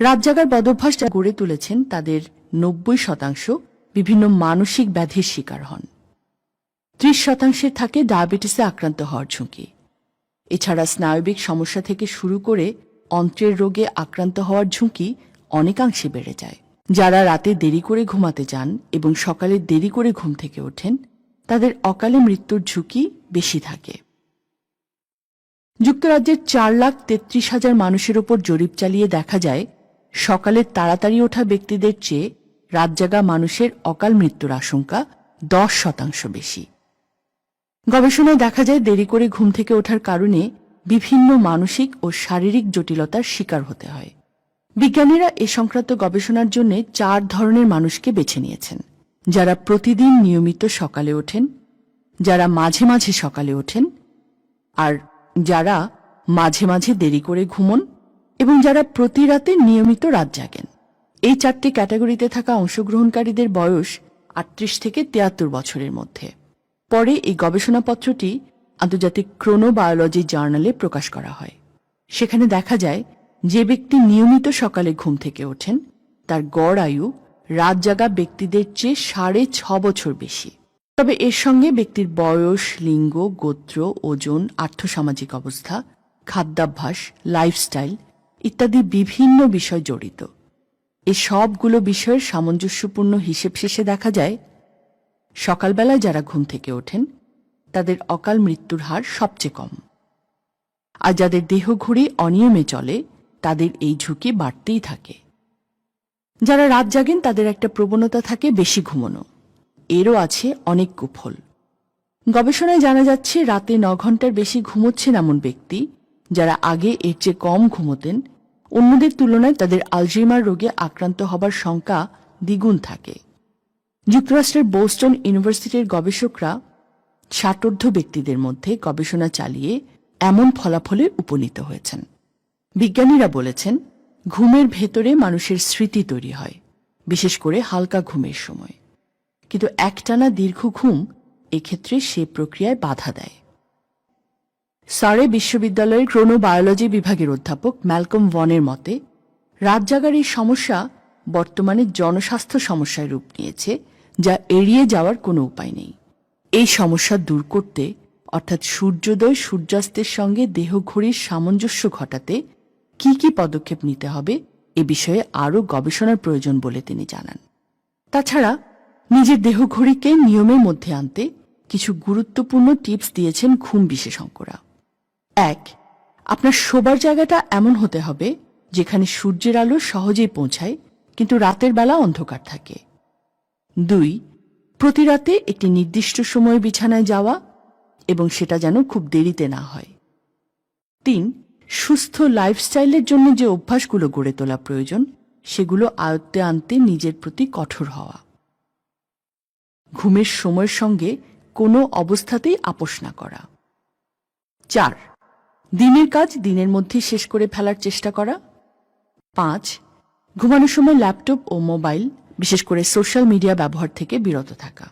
রাত জাগার বদভ্যাস যা গড়ে তুলেছেন তাদের ৯০% বিভিন্ন মানসিক ব্যাধির শিকার হন। ৩০% থাকে ডায়াবেটিসে আক্রান্ত হওয়ার ঝুঁকি। এছাড়া স্নায়বিক সমস্যা থেকে শুরু করে অন্ত্রের রোগে আক্রান্ত হওয়ার ঝুঁকি অনেকাংশে বেড়ে যায়। যারা রাতে দেরি করে ঘুমাতে যান এবং সকালে দেরি করে ঘুম থেকে ওঠেন তাদের অকালে মৃত্যুর ঝুঁকি বেশি থাকে। যুক্তরাজ্যের ৪,৩৩,০০০ মানুষের ওপর জরিপ চালিয়ে দেখা যায় সকালে তাড়াতাড়ি ওঠা ব্যক্তিদের চেয়ে রাত জাগা মানুষের অকাল মৃত্যুর আশঙ্কা ১০% বেশি। গবেষণায় দেখা যায় দেরি করে ঘুম থেকে ওঠার কারণে বিভিন্ন মানসিক ও শারীরিক জটিলতার শিকার হতে হয়। বিজ্ঞানীরা এ সংক্রান্ত গবেষণার জন্য ৪ ধরনের মানুষকে বেছে নিয়েছেন: যারা প্রতিদিন নিয়মিত সকালে ওঠেন, যারা মাঝে মাঝে সকালে ওঠেন, আর যারা মাঝে মাঝে দেরি করে ঘুমন এবং যারা প্রতি রাতে নিয়মিত রাত জাগেন। এই ৪টি ক্যাটাগরিতে থাকা অংশগ্রহণকারীদের বয়স ৩৮ থেকে ৭৩ বছরের মধ্যে। পরে এই গবেষণাপত্রটি আন্তর্জাতিক ক্রোনোবায়োলজি জার্নালে প্রকাশ করা হয়। সেখানে দেখা যায় যে ব্যক্তি নিয়মিত সকালে ঘুম থেকে ওঠেন তার গড় আয়ু রাত জাগা ব্যক্তিদের চেয়ে ৬.৫ বছর বেশি। তবে এর সঙ্গে ব্যক্তির বয়স, লিঙ্গ, গোত্র, ওজন, আর্থসামাজিক অবস্থা, খাদ্যাভ্যাস, লাইফস্টাইল ইত্যাদি বিভিন্ন বিষয় জড়িত। এই সবগুলো বিষয়ের সামঞ্জস্যপূর্ণ হিসেব শেষে দেখা যায় সকালবেলায় যারা ঘুম থেকে ওঠেন তাদের অকাল মৃত্যুর হার সবচেয়ে কম, আর যাদের দেহঘড়ি অনিয়মে চলে তাদের এই ঝুঁকি বাড়তেই থাকে। যারা রাত জাগেন তাদের একটা প্রবণতা থাকে বেশি ঘুমানো। এরও আছে অনেক কুফল। গবেষণায় জানা যাচ্ছে রাতে ৯ ঘন্টার বেশি ঘুমোচ্ছেন এমন ব্যক্তি যারা আগে এর চেয়ে কম ঘুমোতেন, অন্যদের তুলনায় তাদের আলঝেইমার রোগে আক্রান্ত হবার সংখ্যা দ্বিগুণ থাকে। যুক্তরাষ্ট্রের বোস্টন ইউনিভার্সিটির গবেষকরা ৬০ ব্যক্তিদের মধ্যে গবেষণা চালিয়ে এমন ফলাফলে উপনীত হয়েছেন। বিজ্ঞানীরা বলেছেন ঘুমের ভেতরে মানুষের স্মৃতি তৈরি হয়, বিশেষ করে হালকা ঘুমের সময়, কিন্তু একটানা দীর্ঘ ঘুম এক্ষেত্রে সে প্রক্রিয়ায় বাধা দেয়। সারে বিশ্ববিদ্যালয়ের ক্রোনোবায়োলজি বিভাগের অধ্যাপক ম্যালকম ভনের মতে রাত জাগার এই সমস্যা বর্তমানে জনস্বাস্থ্য সমস্যায় রূপ নিয়েছে, যা এড়িয়ে যাওয়ার কোনো উপায় নেই। এই সমস্যা দূর করতে, অর্থাৎ সূর্যোদয় সূর্যাস্তের সঙ্গে দেহঘড়ির সামঞ্জস্য ঘটাতে কি কি পদক্ষেপ নিতে হবে এ বিষয়ে আরও গবেষণার প্রয়োজন বলে তিনি জানান। তাছাড়া নিজের দেহঘড়িকে নিয়মের মধ্যে আনতে কিছু গুরুত্বপূর্ণ টিপস দিয়েছেন ঘুম বিশেষজ্ঞরা। ১. আপনার শোবার জায়গাটা এমন হতে হবে যেখানে সূর্যের আলো সহজেই পৌঁছায় কিন্তু রাতের বেলা অন্ধকার থাকে। ২. প্রতি রাতে একটি নির্দিষ্ট সময়ে বিছানায় যাওয়া এবং সেটা যেন খুব দেরিতে না হয়। ৩. সুস্থ লাইফস্টাইলের জন্য যে অভ্যাসগুলো গড়ে তোলা প্রয়োজন সেগুলো আয়ত্তে আনতে নিজের প্রতি কঠোর হওয়া। ঘুমের সময়ের সঙ্গে কোনো অবস্থাতেই আপোষ না করা। ৪. দিনের কাজ দিনের মধ্যে শেষ করে ফেলার চেষ্টা করা। ৫. ঘুমানোর সময় ল্যাপটপ ও মোবাইল, বিশেষ করে সোশ্যাল মিডিয়া ব্যবহার থেকে বিরত থাকা।